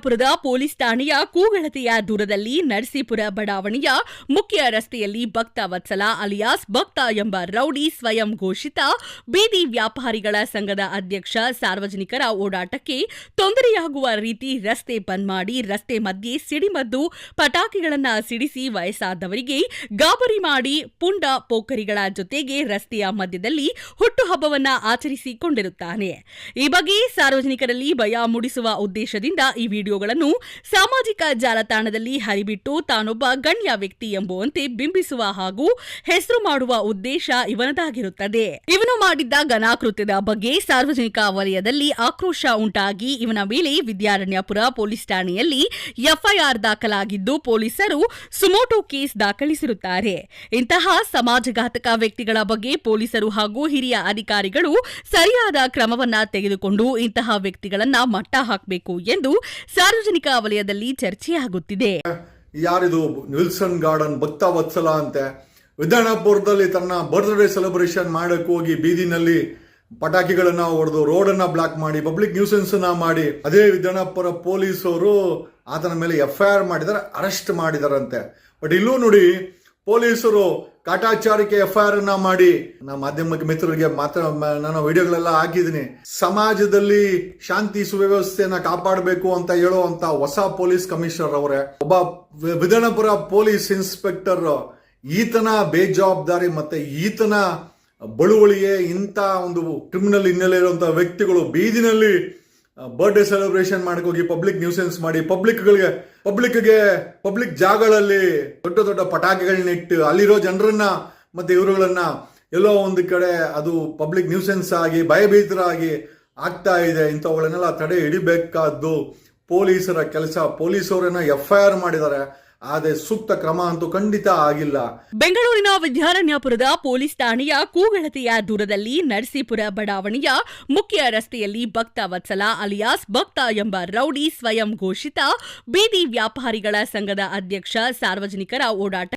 ಪುರದ ಪೊಲೀಸ್ ಠಾಣೆಯ ಕೂಗಳತೆಯ ದೂರದಲ್ಲಿ ನರಸೀಪುರ ಬಡಾವಣೆಯ ಮುಖ್ಯ ರಸ್ತೆಯಲ್ಲಿ ಭಕ್ತ ವತ್ಸಲ ಅಲಿಯಾಸ್ ಭಕ್ತ ಎಂಬ ರೌಡಿ ಸ್ವಯಂ ಘೋಷಿತ ಬೀದಿ ವ್ಯಾಪಾರಿಗಳ ಸಂಘದ ಅಧ್ಯಕ್ಷ ಸಾರ್ವಜನಿಕರ ಓಡಾಟಕ್ಕೆ ತೊಂದರೆಯಾಗುವ ರೀತಿ ರಸ್ತೆ ಬಂದ್ ಮಾಡಿ ರಸ್ತೆ ಮಧ್ಯೆ ಸಿಡಿಮದ್ದು ಪಟಾಕಿಗಳನ್ನು ಸಿಡಿಸಿ ವಯಸ್ಸಾದವರಿಗೆ ಗಾಬರಿ ಮಾಡಿ ಪುಂಡ ಪೋಖರಿಗಳ ಜೊತೆಗೆ ರಸ್ತೆಯ ಮಧ್ಯದಲ್ಲಿ ಹುಟ್ಟುಹಬ್ಬವನ್ನ ಆಚರಿಸಿಕೊಂಡಿರುತ್ತಾನೆ. ಈ ಬಗ್ಗೆ ಸಾರ್ವಜನಿಕರಲ್ಲಿ ಭಯ ಮೂಡಿಸುವ ಉದ್ದೇಶದಿಂದ ಈ ವಿಡಿಯೋಗಳನ್ನು ಸಾಮಾಜಿಕ ಜಾಲತಾಣದಲ್ಲಿ ಹರಿಬಿಟ್ಟು ತಾನೊಬ್ಬ ಗಣ್ಯ ವ್ಯಕ್ತಿ ಎಂಬುವಂತೆ ಬಿಂಬಿಸುವ ಹಾಗೂ ಹೆಸರು ಮಾಡುವ ಉದ್ದೇಶ ಇವನದಾಗಿರುತ್ತದೆ. ಇವನು ಮಾಡಿದ್ದ ಘನಾಕೃತ್ಯದ ಬಗ್ಗೆ ಸಾರ್ವಜನಿಕ ವಲಯದಲ್ಲಿ ಆಕ್ರೋಶ ಉಂಟಾಗಿ ಇವನ ಮೇಲೆ ವಿದ್ಯಾರಣ್ಯಪುರ ಪೊಲೀಸ್ ಠಾಣೆಯಲ್ಲಿ ಎಫ್ಐಆರ್ ದಾಖಲಾಗಿದ್ದು ಪೊಲೀಸರು ಸುಮೋಟೋ ಕೇಸ್ ದಾಖಲಿಸಿರುತ್ತಾರೆ. ಇಂತಹ ಸಮಾಜಘಾತಕ ವ್ಯಕ್ತಿಗಳ ಬಗ್ಗೆ ಪೊಲೀಸರು ಹಾಗೂ ಹಿರಿಯ ಅಧಿಕಾರಿಗಳು ಸರಿಯಾದ ಕ್ರಮವನ್ನ ತೆಗೆದುಕೊಂಡು ಇಂತಹ ವ್ಯಕ್ತಿಗಳನ್ನ ಮಟ್ಟ ಹಾಕಬೇಕು ಎಂದು ಸಾರ್ವಜನಿಕ ವಲಯದಲ್ಲಿ ಚರ್ಚೆಯಾಗುತ್ತಿದೆ. ಯಾರಿದು ವಿಲ್ಸನ್ ಗಾರ್ಡನ್ ಭಕ್ತ ವತ್ಸಲ ಅಂತೆ ವಿಧಾನಪುರದಲ್ಲಿ ತನ್ನ ಬರ್ತ್ಡೇ ಸೆಲೆಬ್ರೇಷನ್ ಮಾಡಕ್ಕೆ ಹೋಗಿ ಬೀದಿನಲ್ಲಿ ಪಟಾಕಿಗಳನ್ನ ಹೊಡೆದು ರೋಡನ್ನ ಬ್ಲಾಕ್ ಮಾಡಿ ಪಬ್ಲಿಕ್ ನ್ಯೂಸೆನ್ಸ್ ಮಾಡಿ ಅದೇ ವಿಧಾನಪುರ ಪೊಲೀಸರು ಆತನ ಮೇಲೆ ಎಫ್ಐಆರ್ ಮಾಡಿದ್ದಾರೆ, ಅರೆಸ್ಟ್ ಮಾಡಿದಾರಂತೆ. ಬಟ್ ಇಲ್ಲೂ ನೋಡಿ ಪೊಲೀಸರು ಕಾಟಾಚಾರಕ್ಕೆ ಎಫ್ಐಆರ್ ಅನ್ನ ಮಾಡಿ ನಮ್ಮ ಮಾಧ್ಯಮ ಮಿತ್ರರಿಗೆ ಮಾತ್ರ ನಾನು ವಿಡಿಯೋಗಳೆಲ್ಲ ಹಾಕಿದ್ದೀನಿ. ಸಮಾಜದಲ್ಲಿ ಶಾಂತಿ ಸುವ್ಯವಸ್ಥೆಯನ್ನ ಕಾಪಾಡಬೇಕು ಅಂತ ಹೇಳುವಂತ ಹೊಸ ಪೊಲೀಸ್ ಕಮಿಷನರ್ ಅವರೇ, ಒಬ್ಬ ವಿಧಾನಪುರ ಪೊಲೀಸ್ ಇನ್ಸ್ಪೆಕ್ಟರ್ ಈತನ ಬೇಜವಾಬ್ದಾರಿ ಮತ್ತೆ ಈತನ ಬಳುವಳಿಗೆ ಇಂಥ ಒಂದು ಕ್ರಿಮಿನಲ್ ಹಿನ್ನೆಲೆ ಇರುವಂತಹ ವ್ಯಕ್ತಿಗಳು ಬೀದಿನಲ್ಲಿ ಬರ್ಡೇ ಸೆಲೆಬ್ರೇಷನ್ ಮಾಡಕ್ಕೆ ಹೋಗಿ ಪಬ್ಲಿಕ್ ನ್ಯೂಸೆನ್ಸ್ ಮಾಡಿ ಪಬ್ಲಿಕ್ ಜಾಗಗಳಲ್ಲಿ ದೊಡ್ಡ ದೊಡ್ಡ ಪಟಾಕಿಗಳನ್ನ ಇಟ್ಟು ಅಲ್ಲಿರೋ ಜನರನ್ನ ಮತ್ತೆ ಇವರುಗಳನ್ನ ಎಲ್ಲೋ ಒಂದು ಕಡೆ ಅದು ಪಬ್ಲಿಕ್ ನ್ಯೂಸೆನ್ಸ್ ಆಗಿ ಭಯಭೀತರಾಗಿ ಆಗ್ತಾ ಇದೆ. ಇಂಥವುಗಳನ್ನೆಲ್ಲ ತಡೆ ಹಿಡಿಬೇಕಾದ್ದು ಪೊಲೀಸರ ಕೆಲಸ. ಪೊಲೀಸರನ್ನ ಎಫ್ಐಆರ್ ಮಾಡಿದ್ದಾರೆ, ಆದರೆ ಸೂಕ್ತ ಕ್ರಮ ಅಂತೂ ಖಂಡಿತ ಆಗಿಲ್ಲ. ಬೆಂಗಳೂರಿನ ವಿದ್ಯಾರಣ್ಯಪುರದ ಪೊಲೀಸ್ ಠಾಣೆಯ ಕೂಗಳತೆಯ ದೂರದಲ್ಲಿ ನರಸೀಪುರ ಬಡಾವಣೆಯ ಮುಖ್ಯ ರಸ್ತೆಯಲ್ಲಿ ಭಕ್ತ ವತ್ಸಲ ಅಲಿಯಾಸ್ ಭಕ್ತ ಎಂಬ ರೌಡಿ ಸ್ವಯಂ ಘೋಷಿತ ಬೀದಿ ವ್ಯಾಪಾರಿಗಳ ಸಂಘದ ಅಧ್ಯಕ್ಷ ಸಾರ್ವಜನಿಕರ ಓಡಾಟ